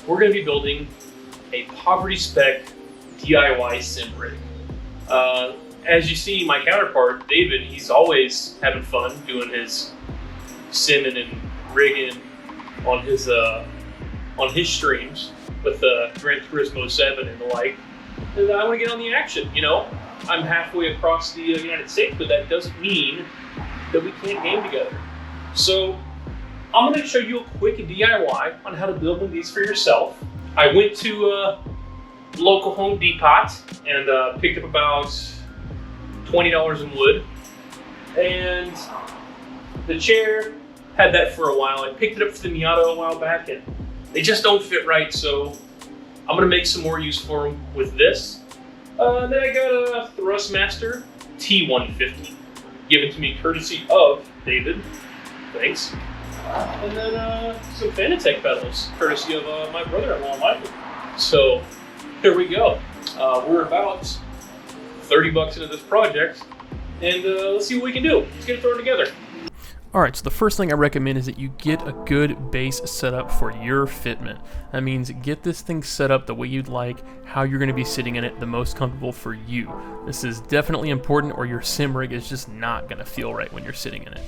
we're going to be building a poverty spec DIY sim rig. As you see, my counterpart, David, he's always having fun doing his simming and rigging on his streams with Gran Turismo 7 and the like. And I want to get on the action, you know? I'm halfway across the United States, but that doesn't mean that we can't game together. So I'm going to show you a quick DIY on how to build one of these for yourself. I went to local Home Depot and picked up about $20 in wood. And the chair had that for a while. I picked it up for the Miata a while back and they just don't fit right, so I'm gonna make some more use for them with this. Then I got a Thrustmaster T150, given to me courtesy of David. Thanks. And then some Fanatec pedals, courtesy of my brother-in-law, Michael. So here we go. We're about 30 bucks into this project, and let's see what we can do. Let's get it thrown together. Alright, so the first thing I recommend is that you get a good base setup for your fitment. That means get this thing set up the way you'd like, how you're going to be sitting in it, the most comfortable for you. This is definitely important, or your sim rig is just not going to feel right when you're sitting in it.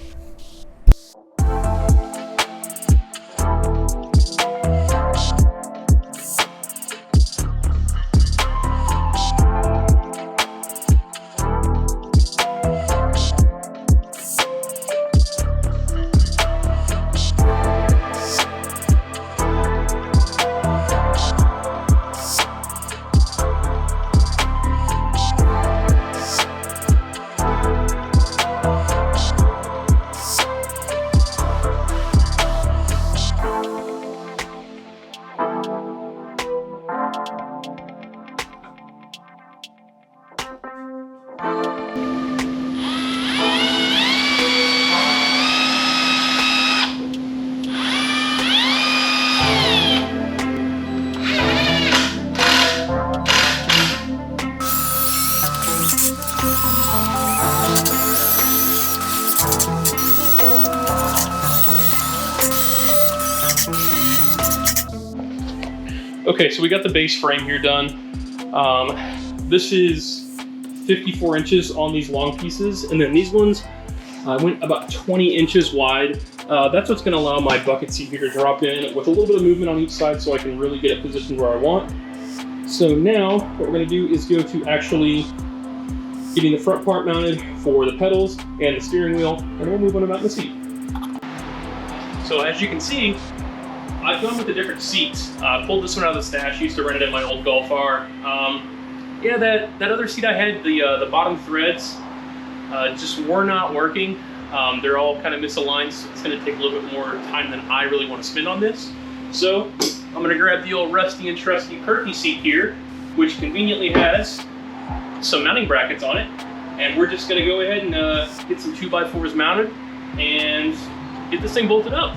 Okay, so we got the base frame here done. This is 54 inches on these long pieces, and then these ones went about 20 inches wide. That's what's gonna allow my bucket seat here to drop in with a little bit of movement on each side so I can really get it positioned where I want. So now what we're gonna do is go to actually getting the front part mounted for the pedals and the steering wheel, and we'll move on about the seat. So as you can see, I've gone with a different seat. I pulled this one out of the stash. Used to rent it at my old Golf R. Yeah, that other seat I had, the bottom threads just were not working. They're all kind of misaligned, so it's going to take a little bit more time than I really want to spend on this. So I'm going to grab the old rusty and trusty Perky seat here, which conveniently has some mounting brackets on it, and we're just going to go ahead and get some 2x4s mounted and get this thing bolted up.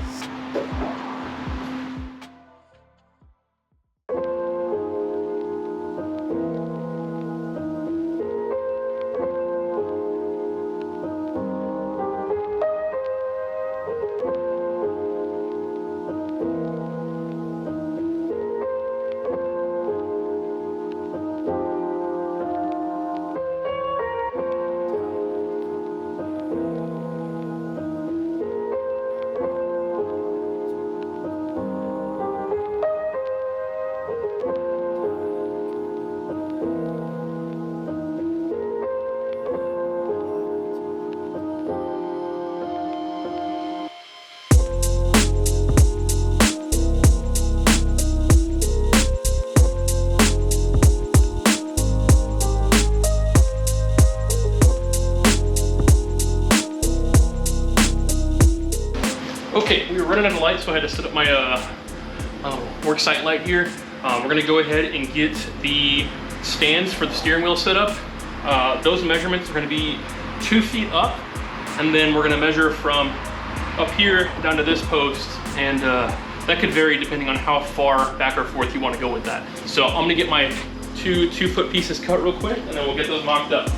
Okay, we were running out of light, so I had to set up my worksite light here. We're gonna go ahead and get the stands for the steering wheel set up. Those measurements are gonna be 2 feet up, and then we're gonna measure from up here down to this post, and that could vary depending on how far back or forth you wanna go with that. So I'm gonna get my two 2-foot pieces cut real quick, and then we'll get those mocked up.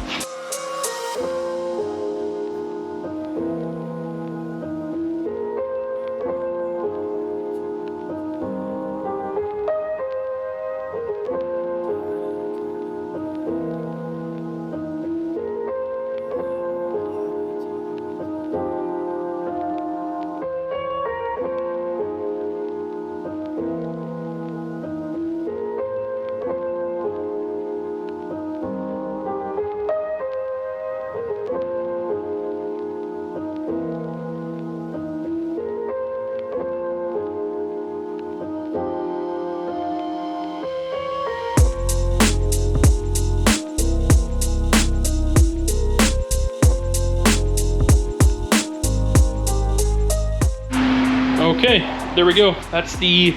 Okay, there we go. That's the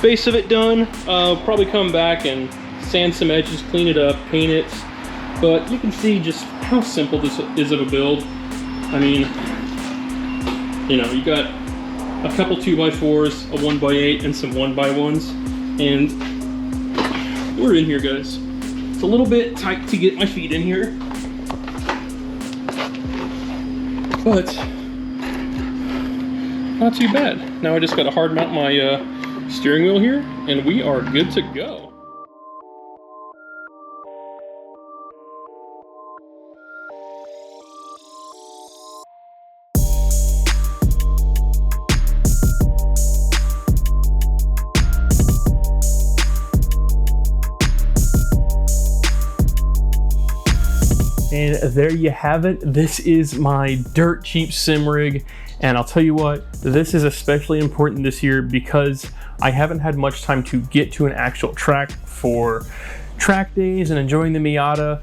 base of it done. Probably come back and sand some edges, clean it up, paint it. But you can see just how simple this is of a build. I mean, you know, you got a couple 2x4s, a 1x8, and some 1x1s. And we're in here, guys. It's a little bit tight to get my feet in here, but not too bad. Now I just got to hard mount my steering wheel here, and we are good to go. And there you have it. This is my dirt cheap sim rig. And I'll tell you what, this is especially important this year because I haven't had much time to get to an actual track for track days and enjoying the Miata.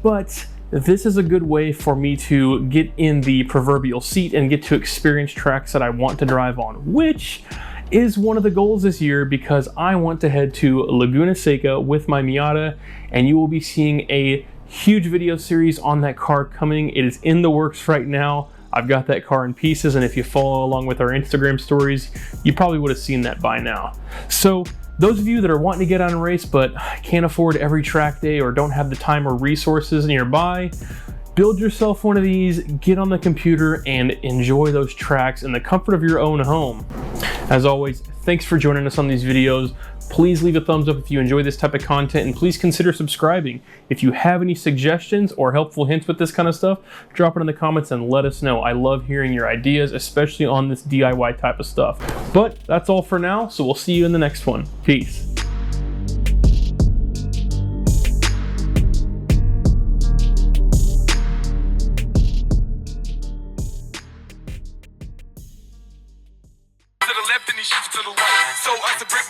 But this is a good way for me to get in the proverbial seat and get to experience tracks that I want to drive on, which is one of the goals this year because I want to head to Laguna Seca with my Miata, and you will be seeing a huge video series on that car coming. It is in the works right now. I've got that car in pieces, and if you follow along with our Instagram stories, you probably would have seen that by now. So those of you that are wanting to get on a race but can't afford every track day or don't have the time or resources nearby, build yourself one of these, get on the computer, and enjoy those tracks in the comfort of your own home. As always, thanks for joining us on these videos. Please leave a thumbs up if you enjoy this type of content, and please consider subscribing. If you have any suggestions or helpful hints with this kind of stuff, drop it in the comments and let us know. I love hearing your ideas, especially on this DIY type of stuff. But that's all for now, so we'll see you in the next one. Peace. To the left and he shifts to the right. So us a brick